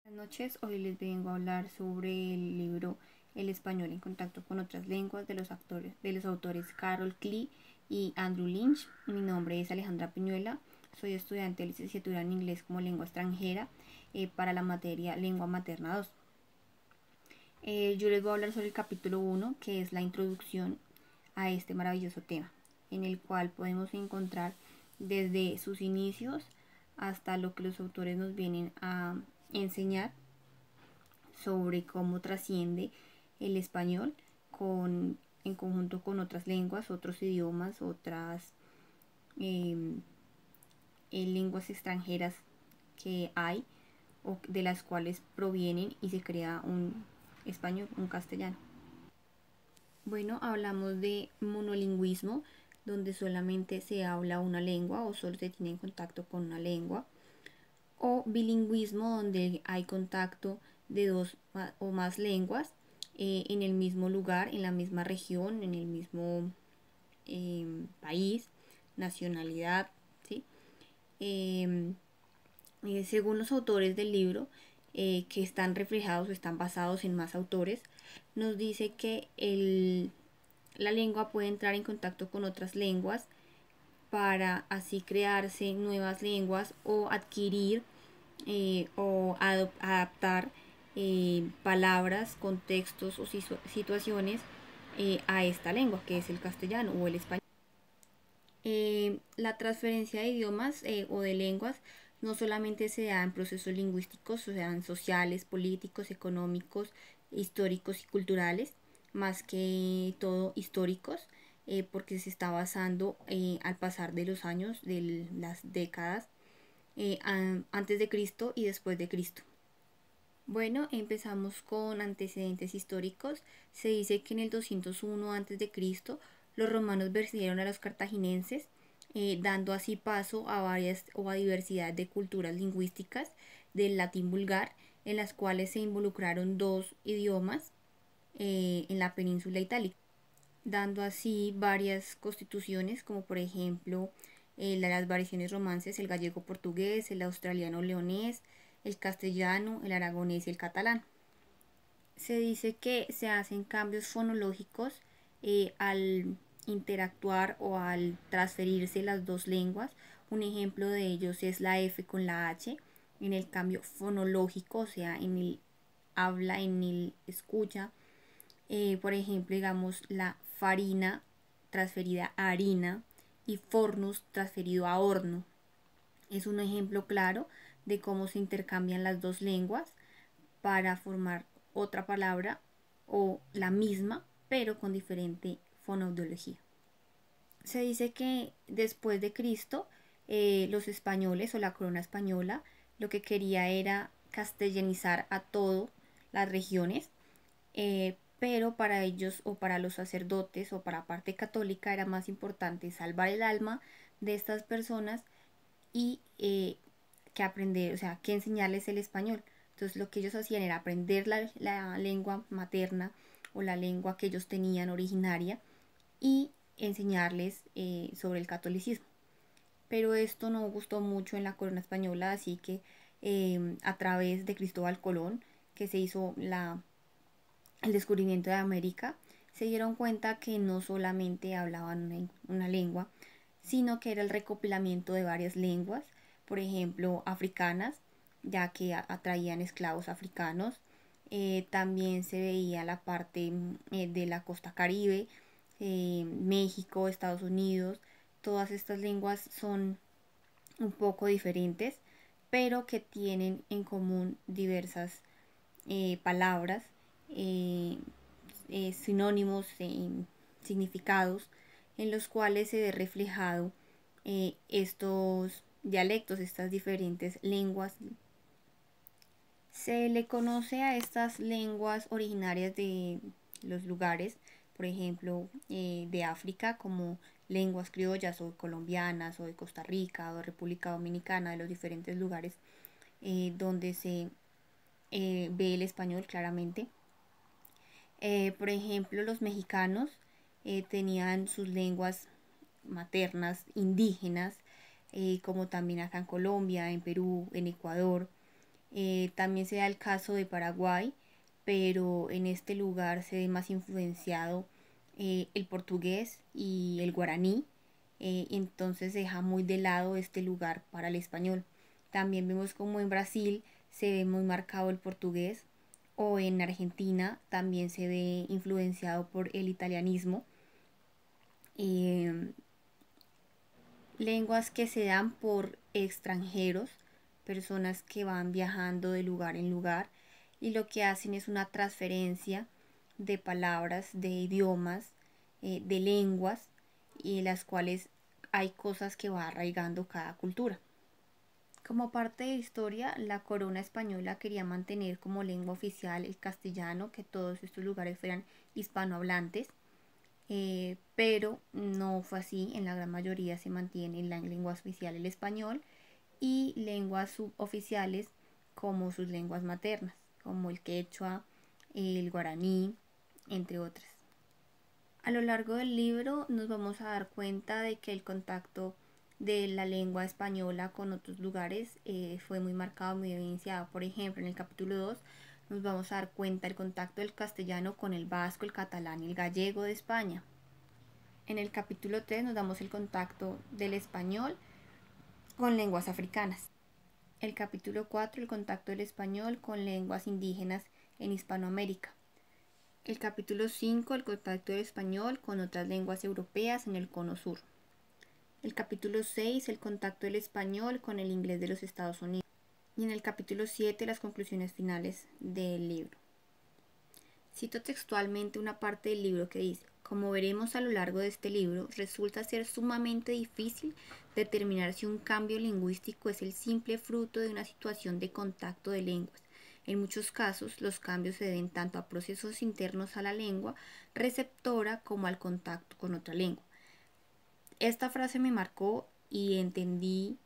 Buenas noches, hoy les vengo a hablar sobre el libro El español en contacto con otras lenguas de los autores Carol Klee y Andrew Lynch. Mi nombre es Alejandra Piñuela, soy estudiante de licenciatura en inglés como lengua extranjera para la materia Lengua Materna 2. Yo les voy a hablar sobre el capítulo 1, que es la introducción a este maravilloso tema, en el cual podemos encontrar desde sus inicios hasta lo que los autores nos vienen a enseñar sobre cómo trasciende el español en conjunto con otras lenguas, otros idiomas, otras eh, lenguas extranjeras que hay o de las cuales provienen y se crea un español, un castellano. Bueno, hablamos de monolingüismo, donde solamente se habla una lengua o solo se tiene contacto con una lengua, o bilingüismo, donde hay contacto de dos o más lenguas en el mismo lugar, en la misma región, en el mismo país, nacionalidad, ¿sí? Em, Según los autores del libro, que están reflejados o están basados en más autores, nos dice que la lengua puede entrar en contacto con otras lenguas para así crearse nuevas lenguas o adquirir o adaptar palabras, contextos o situaciones a esta lengua, que es el castellano o el español. La transferencia de idiomas o de lenguas no solamente se da en procesos lingüísticos, o sea, en sociales, políticos, económicos, históricos y culturales, más que todo históricos, porque se está basando al pasar de los años, de las décadas, antes de Cristo y después de Cristo. Bueno, empezamos con antecedentes históricos. Se dice que en el 201 a.C. los romanos vencieron a los cartagineses, dando así paso a varias o a diversidad de culturas lingüísticas del latín vulgar, en las cuales se involucraron dos idiomas en la península itálica, dando así varias constituciones, como por ejemplo las variaciones romances, el gallego portugués, el australiano leonés, el castellano, el aragonés y el catalán. Se dice que se hacen cambios fonológicos al interactuar o al transferirse las dos lenguas. Un ejemplo de ellos es la F con la H en el cambio fonológico, o sea, en el habla, en el escucha. Por ejemplo, digamos la farina transferida a harina y fornus transferido a horno. Es un ejemplo claro de cómo se intercambian las dos lenguas para formar otra palabra o la misma, pero con diferente fonoaudiología. Se dice que después de Cristo, los españoles o la corona española lo que quería era castellanizar a todas las regiones, pero para ellos o para los sacerdotes o para la parte católica era más importante salvar el alma de estas personas y que aprender, o sea, que enseñarles el español. Entonces lo que ellos hacían era aprender la lengua materna o la lengua que ellos tenían originaria y enseñarles sobre el catolicismo. Pero esto no gustó mucho en la corona española, así que a través de Cristóbal Colón, que se hizo el descubrimiento de América, se dieron cuenta que no solamente hablaban una lengua, sino que era el recopilamiento de varias lenguas, por ejemplo, africanas, ya que atraían esclavos africanos. También se veía la parte de la costa caribe, México, Estados Unidos. Todas estas lenguas son un poco diferentes, pero que tienen en común diversas palabras, eh, sinónimos, significados, en los cuales se ve reflejado estos dialectos, estas diferentes lenguas. Se le conoce a estas lenguas originarias de los lugares, por ejemplo, de África, como lenguas criollas o colombianas o de Costa Rica o de República Dominicana, de los diferentes lugares donde se ve el español claramente. Por ejemplo, los mexicanos tenían sus lenguas maternas indígenas, como también acá en Colombia, en Perú, en Ecuador. También se da el caso de Paraguay, pero en este lugar se ve más influenciado el portugués y el guaraní, entonces se deja muy de lado este lugar para el español. También vemos como en Brasil se ve muy marcado el portugués, o en Argentina también se ve influenciado por el italianismo. Eh, Lenguas que se dan por extranjeros, personas que van viajando de lugar en lugar y lo que hacen es una transferencia de palabras, de idiomas, de lenguas, y en las cuales hay cosas que va arraigando cada cultura. Como parte de historia, la corona española quería mantener como lengua oficial el castellano, que todos estos lugares fueran hispanohablantes, pero no fue así. En la gran mayoría se mantiene la lengua oficial el español y lenguas suboficiales como sus lenguas maternas, como el quechua, el guaraní, entre otras. A lo largo del libro nos vamos a dar cuenta de que el contacto de la lengua española con otros lugares fue muy marcado, muy evidenciado. Por ejemplo, en el capítulo 2 nos vamos a dar cuenta del contacto del castellano con el vasco, el catalán y el gallego de España. En el capítulo 3 nos damos el contacto del español con lenguas africanas. El capítulo 4, el contacto del español con lenguas indígenas en Hispanoamérica. El capítulo 5, el contacto del español con otras lenguas europeas en el cono sur. El capítulo 6, el contacto del español con el inglés de los Estados Unidos. Y en el capítulo 7, las conclusiones finales del libro. Cito textualmente una parte del libro que dice: como veremos a lo largo de este libro, resulta ser sumamente difícil determinar si un cambio lingüístico es el simple fruto de una situación de contacto de lenguas. En muchos casos, los cambios se deben tanto a procesos internos a la lengua receptora como al contacto con otra lengua. Esta frase me marcó y entendí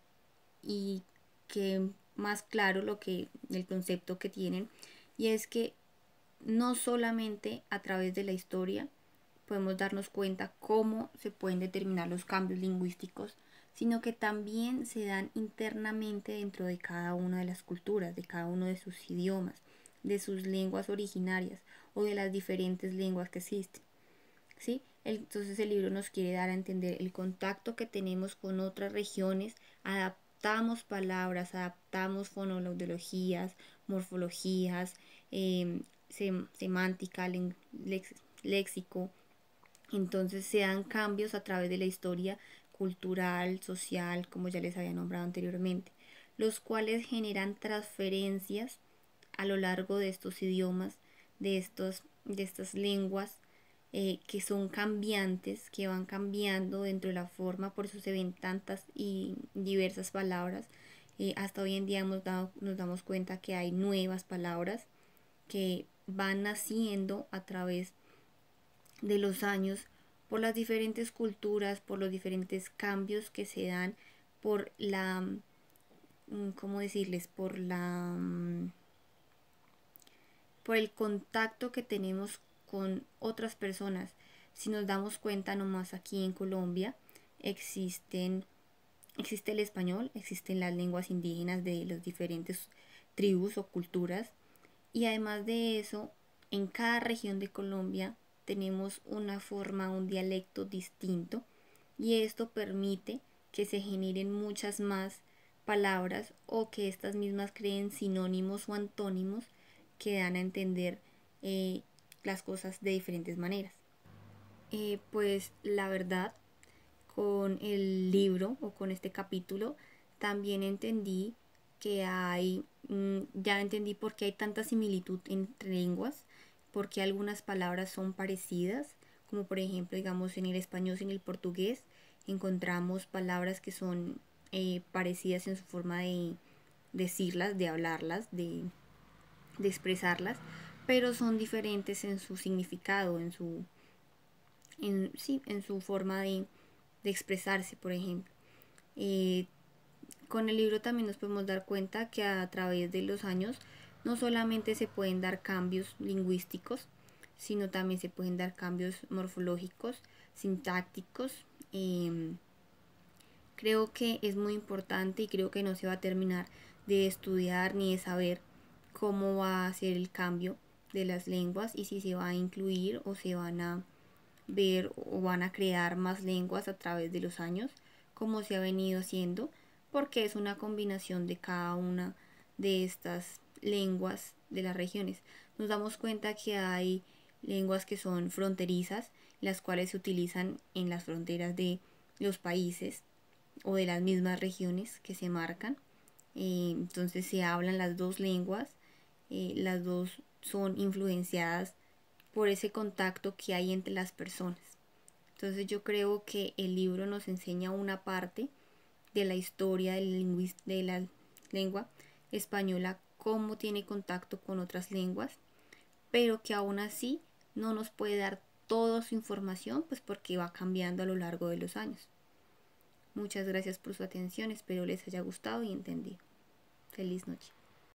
y que más claro el concepto que tienen, y es que no solamente a través de la historia podemos darnos cuenta cómo se pueden determinar los cambios lingüísticos, sino que también se dan internamente dentro de cada una de las culturas, de cada uno de sus idiomas, de sus lenguas originarias o de las diferentes lenguas que existen. ¿Sí? Entonces el libro nos quiere dar a entender el contacto que tenemos con otras regiones, adaptamos palabras, adaptamos fonologías, morfologías, semántica, léxico. Entonces se dan cambios a través de la historia cultural, social, como ya les había nombrado anteriormente, los cuales generan transferencias a lo largo de estos idiomas, de estas lenguas, que son cambiantes, que van cambiando dentro de la forma, por eso se ven tantas y diversas palabras. Hasta hoy en día nos damos cuenta que hay nuevas palabras que van naciendo a través de los años por las diferentes culturas, por los diferentes cambios que se dan, por la, ¿cómo decirles? Por el contacto que tenemos con otras personas. Si nos damos cuenta, nomás aquí en Colombia existe el español, existen las lenguas indígenas de las diferentes tribus o culturas, y además de eso, en cada región de Colombia tenemos una forma, un dialecto distinto, y esto permite que se generen muchas más palabras o que estas mismas creen sinónimos o antónimos que dan a entender las cosas de diferentes maneras. Pues la verdad, con el libro o con este capítulo también entendí que ya entendí por qué hay tanta similitud entre lenguas, porque algunas palabras son parecidas, como por ejemplo, digamos, en el español y en el portugués encontramos palabras que son parecidas en su forma de decirlas, de hablarlas, de expresarlas, pero son diferentes en su significado, en su forma de expresarse, por ejemplo. Eh, con el libro también nos podemos dar cuenta que a través de los años no solamente se pueden dar cambios lingüísticos, sino también se pueden dar cambios morfológicos, sintácticos. Creo que es muy importante y creo que no se va a terminar de estudiar ni de saber cómo va a ser el cambio de las lenguas y si se va a incluir o se van a ver o van a crear más lenguas a través de los años, como se ha venido haciendo, porque es una combinación de cada una de estas lenguas de las regiones. Nos damos cuenta que hay lenguas que son fronterizas, las cuales se utilizan en las fronteras de los países o de las mismas regiones que se marcan. Entonces se hablan las dos lenguas, las dos son influenciadas por ese contacto que hay entre las personas. Entonces yo creo que el libro nos enseña una parte de la historia de la lengua española, cómo tiene contacto con otras lenguas, pero que aún así no nos puede dar toda su información, pues porque va cambiando a lo largo de los años. Muchas gracias por su atención, espero les haya gustado y entendido. Feliz noche.